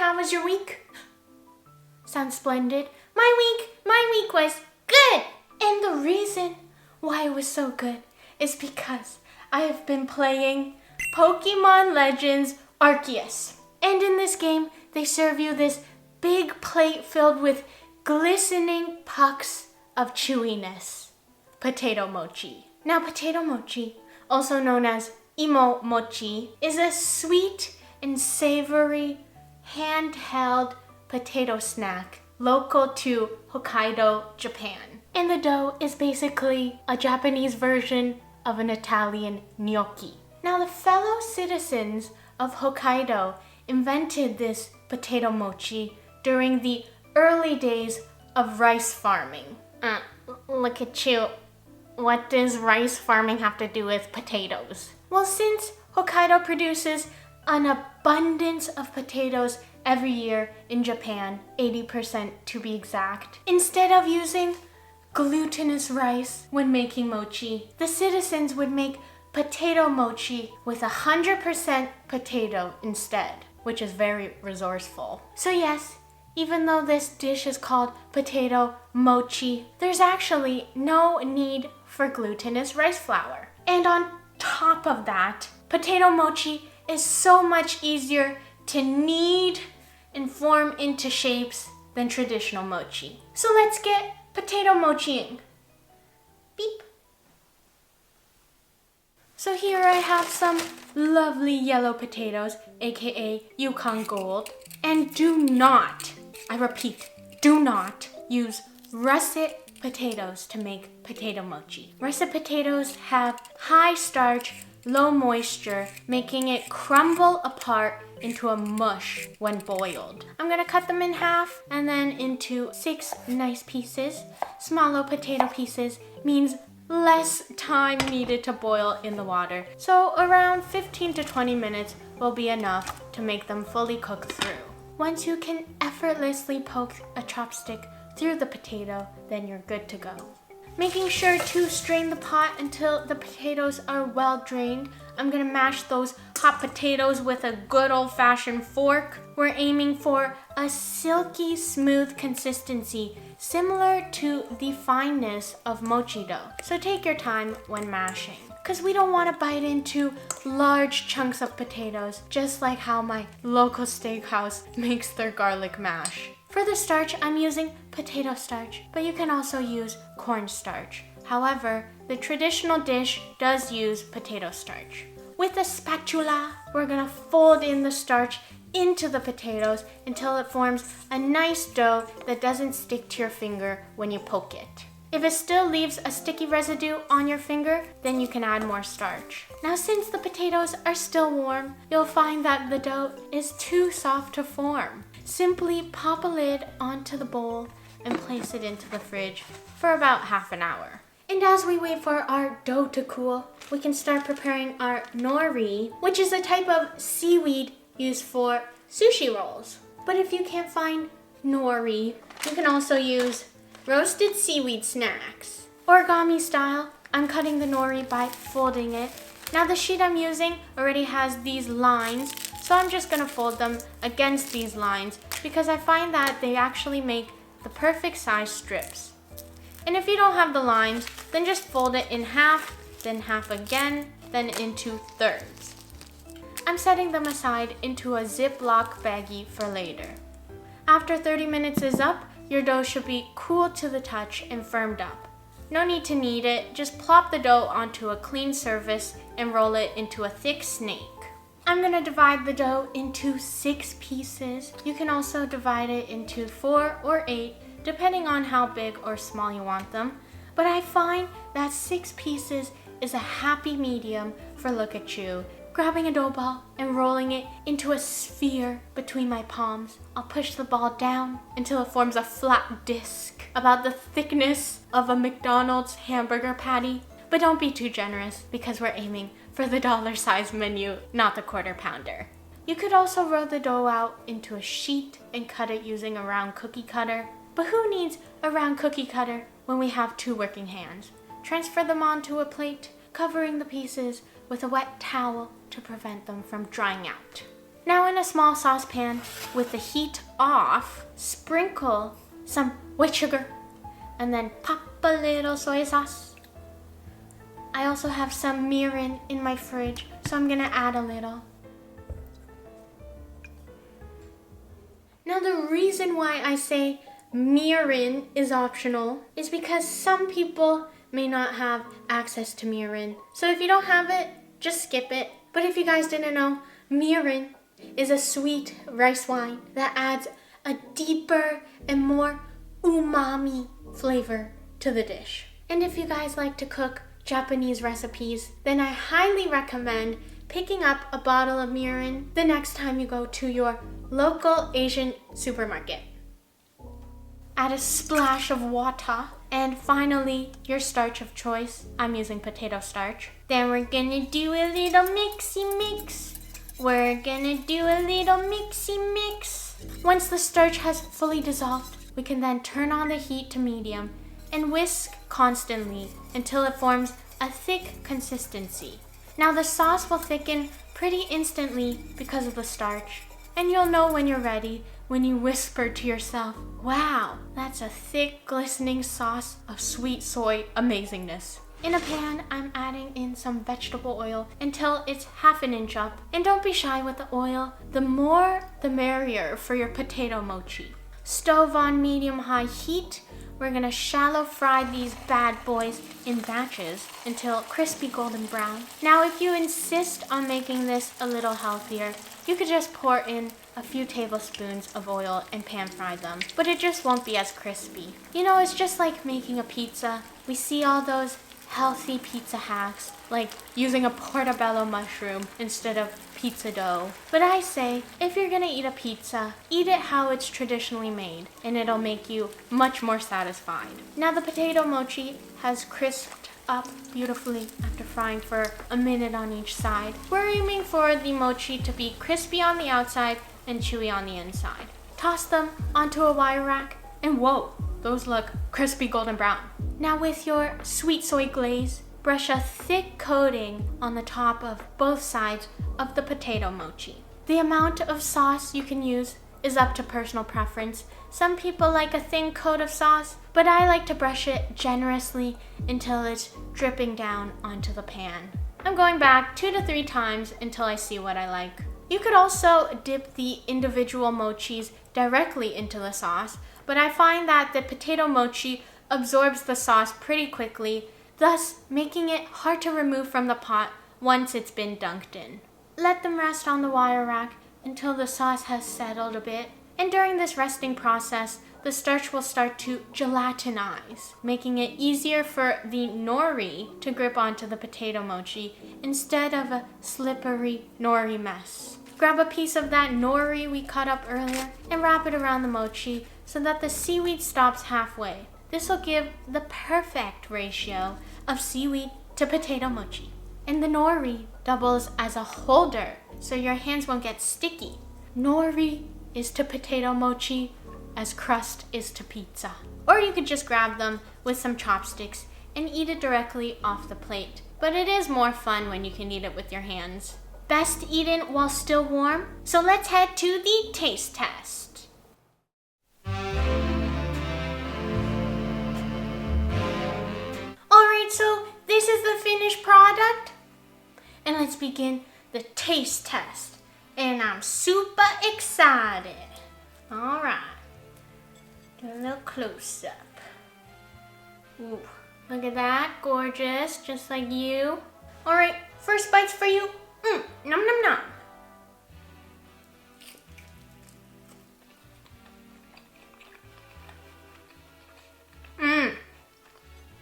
how was your week? Sounds splendid. My week was good. And the reason why it was so good is because I have been playing Pokemon Legends Arceus. And in this game, they serve you this big plate filled with glistening pucks of chewiness. Potato mochi. Now, potato mochi, also known as imo mochi, is a sweet and savory handheld potato snack local to Hokkaido, Japan. And the dough is basically a Japanese version of an Italian gnocchi. Now, the fellow citizens of Hokkaido invented this potato mochi during the early days of rice farming. Look at you. What does rice farming have to do with potatoes? Well, since Hokkaido produces an abundance of potatoes every year in Japan, 80% to be exact, instead of using glutinous rice when making mochi, the citizens would make potato mochi with 100% potato instead, which is very resourceful. So yes, even though this dish is called potato mochi, there's actually no need for glutinous rice flour. And on top of that, potato mochi is so much easier to knead and form into shapes than traditional mochi. So let's get potato mochiing. Beep. So here I have some lovely yellow potatoes, aka Yukon Gold. And do not, I repeat, do not use russet potatoes to make potato mochi. Russet potatoes have high starch, low moisture, making it crumble apart into a mush when boiled. I'm gonna cut them in half and then into 6 nice pieces. Smaller potato pieces means less time needed to boil in the water. So around 15 to 20 minutes will be enough to make them fully cooked through. Once you can effortlessly poke a chopstick through the potato, then you're good to go. Making sure to strain the pot until the potatoes are well drained. I'm gonna mash those hot potatoes with a good old-fashioned fork. We're aiming for a silky smooth consistency similar to the fineness of mochi dough. So take your time when mashing, because we don't want to bite into large chunks of potatoes, just like how my local steakhouse makes their garlic mash. For the starch, I'm using potato starch, but you can also use cornstarch. However, the traditional dish does use potato starch. With a spatula, we're gonna fold in the starch into the potatoes until it forms a nice dough that doesn't stick to your finger when you poke it. If it still leaves a sticky residue on your finger, then you can add more starch. Now, since the potatoes are still warm, you'll find that the dough is too soft to form. Simply pop a lid onto the bowl and place it into the fridge for about half an hour. And as we wait for our dough to cool, we can start preparing our nori, which is a type of seaweed used for sushi rolls. But if you can't find nori, you can also use roasted seaweed snacks. Origami style, I'm cutting the nori by folding it. Now the sheet I'm using already has these lines, so I'm just gonna fold them against these lines because I find that they actually make the perfect size strips. And if you don't have the lines, then just fold it in half, then half again, then into thirds. I'm setting them aside into a Ziploc baggie for later. After 30 minutes is up, your dough should be cool to the touch and firmed up. No need to knead it, just plop the dough onto a clean surface and roll it into a thick snake. I'm gonna divide the dough into 6 pieces. You can also divide it into 4 or 8, depending on how big or small you want them. But I find that 6 pieces is a happy medium for LookCatchu. Grabbing a dough ball and rolling it into a sphere between my palms. I'll push the ball down until it forms a flat disc about the thickness of a McDonald's hamburger patty. But don't be too generous because we're aiming for the dollar-size menu, not the quarter pounder. You could also roll the dough out into a sheet and cut it using a round cookie cutter. But who needs a round cookie cutter when we have 2 working hands? Transfer them onto a plate, covering the pieces with a wet towel to prevent them from drying out. Now in a small saucepan with the heat off, sprinkle some white sugar and then pop a little soy sauce. I also have some mirin in my fridge, so I'm gonna add a little. Now the reason why I say mirin is optional is because some people may not have access to mirin. So if you don't have it, just skip it. But if you guys didn't know, mirin is a sweet rice wine that adds a deeper and more umami flavor to the dish. And if you guys like to cook Japanese recipes, then I highly recommend picking up a bottle of mirin the next time you go to your local Asian supermarket. Add a splash of water, and finally your starch of choice. I'm using potato starch. Then we're gonna do a little mixy mix. We're gonna do a little mixy mix. Once the starch has fully dissolved, we can then turn on the heat to medium and whisk constantly until it forms a thick consistency. Now the sauce will thicken pretty instantly because of the starch, and you'll know when you're ready when you whisper to yourself, wow, that's a thick, glistening sauce of sweet soy amazingness. In a pan, I'm adding in some vegetable oil until it's half an inch up. And don't be shy with the oil. The more, the merrier for your potato mochi. Stove on medium-high heat. We're gonna shallow fry these bad boys in batches until crispy golden brown. Now, if you insist on making this a little healthier, you could just pour in a few tablespoons of oil and pan fry them, but it just won't be as crispy. You know, it's just like making a pizza. We see all those healthy pizza hacks, like using a portobello mushroom instead of pizza dough. But I say, if you're gonna eat a pizza, eat it how it's traditionally made, and it'll make you much more satisfied. Now the potato mochi has crisped up beautifully after frying for a minute on each side. We're aiming for the mochi to be crispy on the outside and chewy on the inside. Toss them onto a wire rack, and whoa, those look crispy golden brown. Now with your sweet soy glaze, brush a thick coating on the top of both sides of the potato mochi. The amount of sauce you can use is up to personal preference. Some people like a thin coat of sauce, but I like to brush it generously until it's dripping down onto the pan. I'm going back 2 to 3 times until I see what I like. You could also dip the individual mochis directly into the sauce, but I find that the potato mochi absorbs the sauce pretty quickly, thus making it hard to remove from the pot once it's been dunked in. Let them rest on the wire rack until the sauce has settled a bit, and during this resting process, the starch will start to gelatinize, making it easier for the nori to grip onto the potato mochi instead of a slippery nori mess. Grab a piece of that nori we cut up earlier and wrap it around the mochi so that the seaweed stops halfway. This will give the perfect ratio of seaweed to potato mochi. And the nori doubles as a holder so your hands won't get sticky. Nori is to potato mochi as crust is to pizza. Or you could just grab them with some chopsticks and eat it directly off the plate. But it is more fun when you can eat it with your hands. Best eaten while still warm. So let's head to the taste test. Alright, so this is the finished product. And let's begin the taste test. And I'm super excited. Alright. Do a little close up. Ooh, look at that. Gorgeous. Just like you. Alright, first bites for you. Nom nom nom.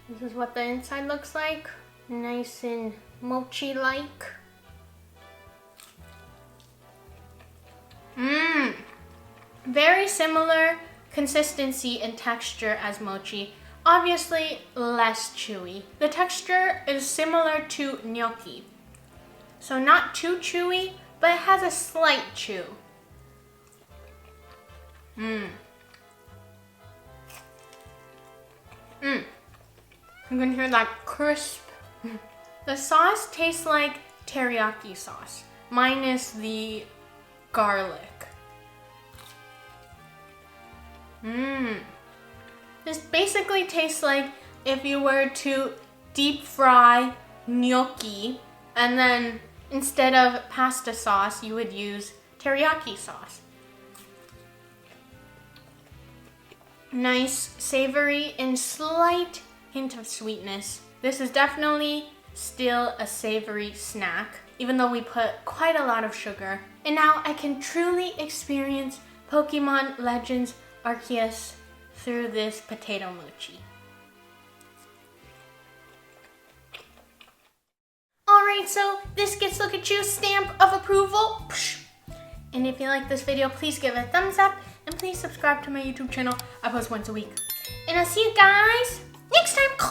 This is what the inside looks like. Nice and mochi-like. Very similar consistency and texture as mochi. Obviously less chewy. The texture is similar to gnocchi. So not too chewy, but it has a slight chew. You can hear that crisp. The sauce tastes like teriyaki sauce, minus the garlic. This basically tastes like if you were to deep fry gnocchi and then instead of pasta sauce, you would use teriyaki sauce. Nice, savory, and slight hint of sweetness. This is definitely still a savory snack, even though we put quite a lot of sugar. And now I can truly experience Pokemon Legends Arceus through this potato mochi. Alright, so this gets LookCatchu's stamp of approval. And if you like this video, please give it a thumbs up and please subscribe to my YouTube channel. I post once a week. And I'll see you guys next time.